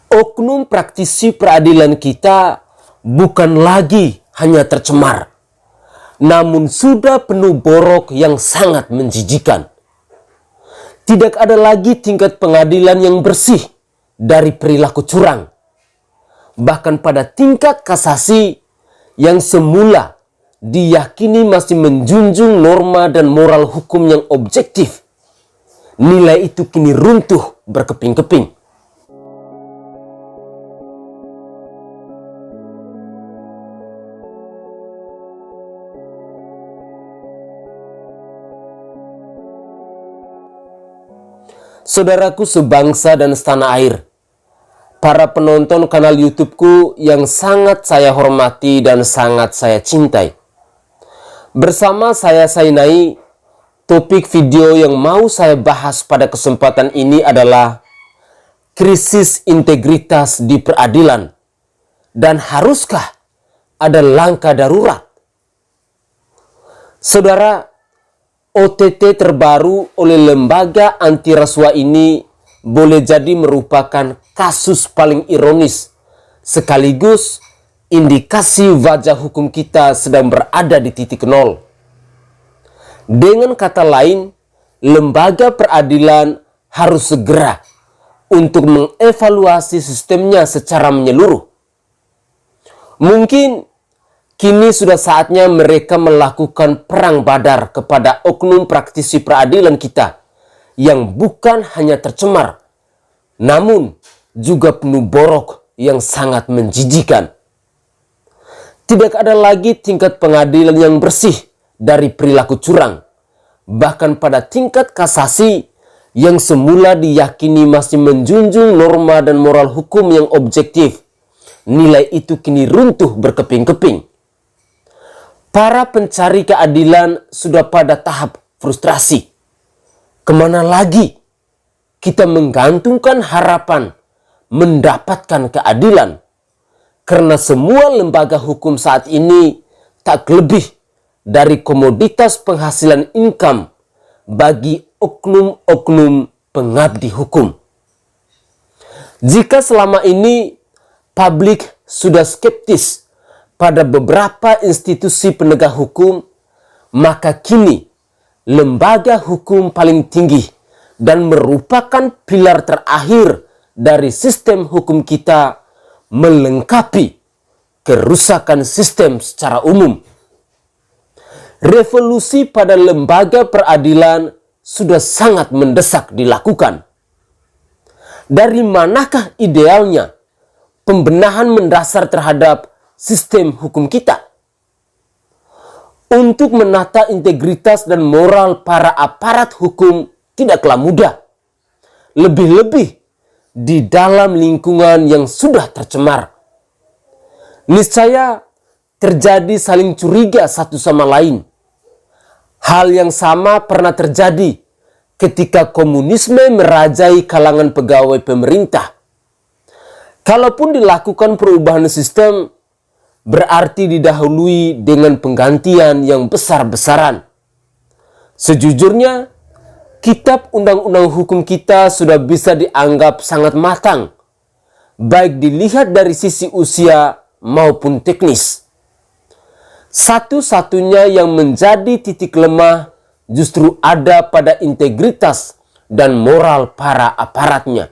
oknum praktisi peradilan kita bukan lagi hanya tercemar, namun sudah penuh borok yang sangat menjijikan. Tidak ada lagi tingkat pengadilan yang bersih dari perilaku curang. Bahkan pada tingkat kasasi yang semula diyakini masih menjunjung norma dan moral hukum yang objektif, nilai itu kini runtuh berkeping-keping. Saudaraku sebangsa dan setanah air, para penonton kanal YouTubeku yang sangat saya hormati dan sangat saya cintai. Bersama saya Sainai, topik video yang mau saya bahas pada kesempatan ini adalah krisis integritas di peradilan, dan haruskah ada langkah darurat? Saudara, OTT terbaru oleh lembaga anti rasuah ini boleh jadi merupakan kasus paling ironis, sekaligus indikasi wajah hukum kita sedang berada di titik nol. Dengan kata lain, lembaga peradilan harus segera untuk mengevaluasi sistemnya secara menyeluruh. Mungkin kini sudah saatnya mereka melakukan perang badar kepada oknum praktisi peradilan kita yang bukan hanya tercemar, namun juga penuh borok yang sangat menjijikan. Tidak ada lagi tingkat pengadilan yang bersih dari perilaku curang. Bahkan pada tingkat kasasi yang semula diyakini masih menjunjung norma dan moral hukum yang objektif, nilai itu kini runtuh berkeping-keping. Para pencari keadilan sudah pada tahap frustrasi. Kemana lagi kita menggantungkan harapan mendapatkan keadilan? Karena semua lembaga hukum saat ini tak lebih dari komoditas penghasilan income bagi oknum-oknum pengabdi hukum. Jika selama ini publik sudah skeptis pada beberapa institusi penegak hukum, maka kini lembaga hukum paling tinggi dan merupakan pilar terakhir dari sistem hukum kita melengkapi kerusakan sistem secara umum. Revolusi pada lembaga peradilan sudah sangat mendesak dilakukan. Dari manakah idealnya pembenahan mendasar terhadap sistem hukum kita? Untuk menata integritas dan moral para aparat hukum tidaklah mudah. Lebih-lebih di dalam lingkungan yang sudah tercemar. Niscaya terjadi saling curiga satu sama lain. Hal yang sama pernah terjadi ketika komunisme merajai kalangan pegawai pemerintah. Kalaupun dilakukan perubahan sistem, berarti didahului dengan penggantian yang besar-besaran. Sejujurnya, kitab undang-undang hukum kita sudah bisa dianggap sangat matang, baik dilihat dari sisi usia maupun teknis. Satu-satunya yang menjadi titik lemah justru ada pada integritas dan moral para aparatnya.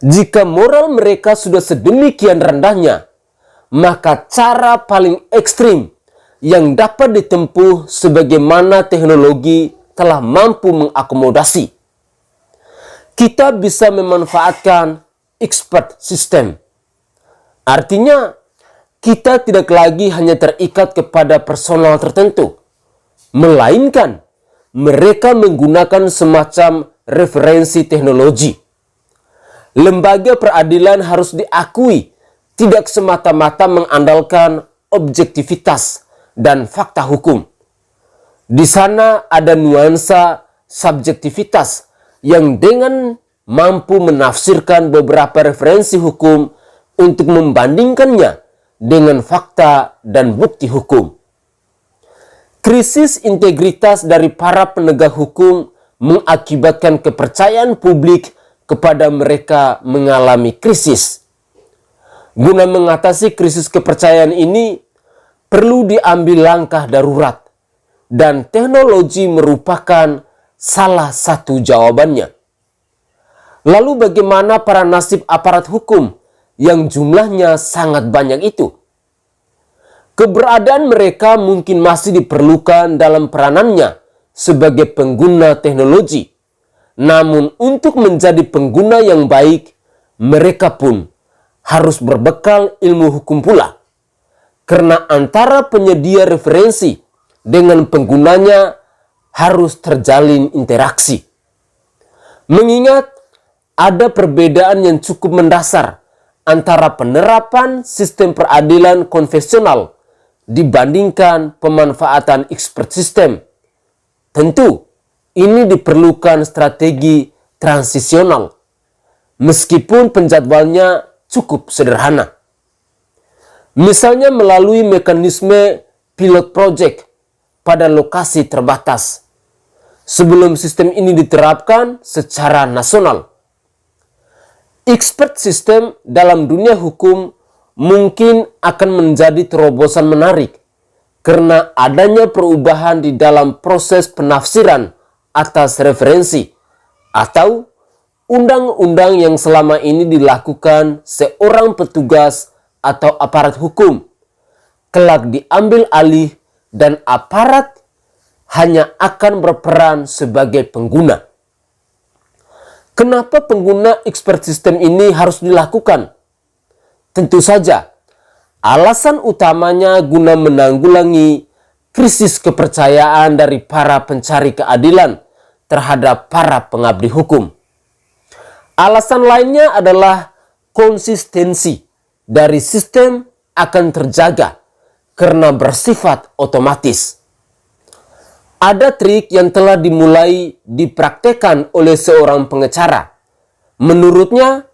Jika moral mereka sudah sedemikian rendahnya, maka cara paling ekstrim yang dapat ditempuh sebagaimana teknologi telah mampu mengakomodasi. Kita bisa memanfaatkan expert system. Artinya, kita tidak lagi hanya terikat kepada personal tertentu, melainkan mereka menggunakan semacam referensi teknologi. Lembaga peradilan harus diakui tidak semata-mata mengandalkan objektivitas dan fakta hukum. Di sana ada nuansa subjektivitas yang dengan mampu menafsirkan beberapa referensi hukum untuk membandingkannya dengan fakta dan bukti hukum. Krisis integritas dari para penegak hukum mengakibatkan kepercayaan publik kepada mereka mengalami krisis. Guna mengatasi krisis kepercayaan ini, perlu diambil langkah darurat, dan teknologi merupakan salah satu jawabannya. Lalu bagaimana para nasib aparat hukum yang jumlahnya sangat banyak itu? Keberadaan mereka mungkin masih diperlukan dalam peranannya sebagai pengguna teknologi. Namun untuk menjadi pengguna yang baik, mereka pun harus berbekal ilmu hukum pula. Karena antara penyedia referensi dengan penggunanya harus terjalin interaksi. Mengingat ada perbedaan yang cukup mendasar antara penerapan sistem peradilan konvensional dibandingkan pemanfaatan expert system. Tentu, ini diperlukan strategi transisional, meskipun penjadwalnya cukup sederhana. Misalnya melalui mekanisme pilot project pada lokasi terbatas, sebelum sistem ini diterapkan secara nasional. Expert system dalam dunia hukum mungkin akan menjadi terobosan menarik karena adanya perubahan di dalam proses penafsiran atas referensi atau undang-undang yang selama ini dilakukan seorang petugas atau aparat hukum kelak diambil alih dan aparat hanya akan berperan sebagai pengguna. Kenapa pengguna expert system ini harus dilakukan? Tentu saja, alasan utamanya guna menanggulangi krisis kepercayaan dari para pencari keadilan terhadap para pengabdi hukum. Alasan lainnya adalah konsistensi dari sistem akan terjaga karena bersifat otomatis. Ada trik yang telah dimulai dipraktekkan oleh seorang pengacara. Menurutnya,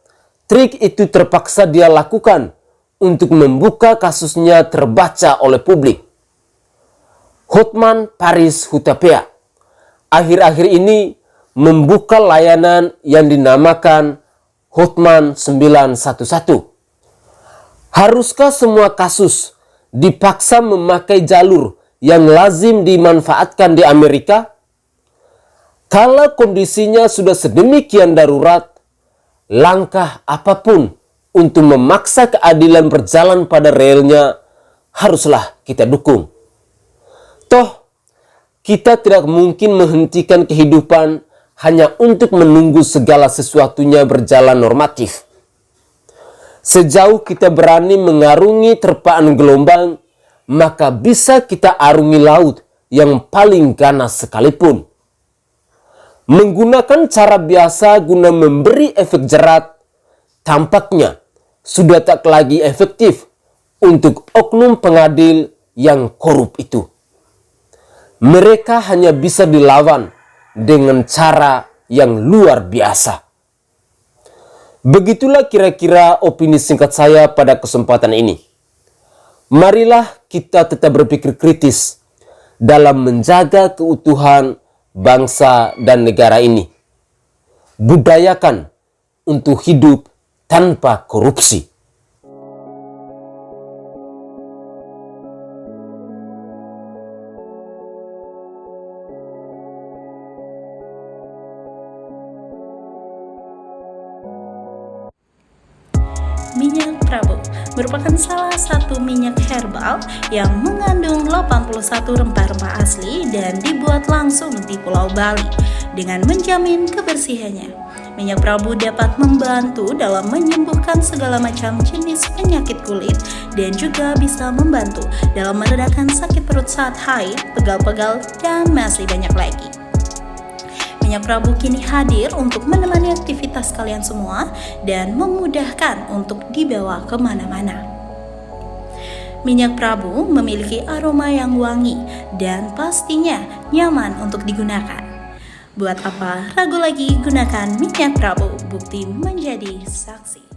trik itu terpaksa dia lakukan untuk membuka kasusnya terbaca oleh publik. Hotman Paris Hutapea akhir-akhir ini membuka layanan yang dinamakan Hotman 911. Haruskah semua kasus dipaksa memakai jalur yang lazim dimanfaatkan di Amerika? Kalau kondisinya sudah sedemikian darurat, langkah apapun untuk memaksa keadilan berjalan pada relnya haruslah kita dukung. Toh, kita tidak mungkin menghentikan kehidupan hanya untuk menunggu segala sesuatunya berjalan normatif. Sejauh kita berani mengarungi terpaan gelombang, maka bisa kita arungi laut yang paling ganas sekalipun. Menggunakan cara biasa guna memberi efek jerat tampaknya sudah tak lagi efektif untuk oknum pengadil yang korup itu. Mereka hanya bisa dilawan dengan cara yang luar biasa. Begitulah kira-kira opini singkat saya pada kesempatan ini. Marilah kita tetap berpikir kritis dalam menjaga keutuhan bangsa dan negara ini. Budayakan untuk hidup tanpa korupsi. Minyak Prabu merupakan salah satu minyak herbal yang mengandung 81 rempah-rempah asli dan dibuat langsung di Pulau Bali dengan menjamin kebersihannya. Minyak Prabu dapat membantu dalam menyembuhkan segala macam jenis penyakit kulit dan juga bisa membantu dalam meredakan sakit perut saat haid, pegal-pegal, dan masih banyak lagi. Minyak Prabu kini hadir untuk menemani aktivitas kalian semua dan memudahkan untuk dibawa kemana-mana. Minyak Prabu memiliki aroma yang wangi dan pastinya nyaman untuk digunakan. Buat apa ragu lagi, gunakan minyak Prabu, bukti menjadi saksi.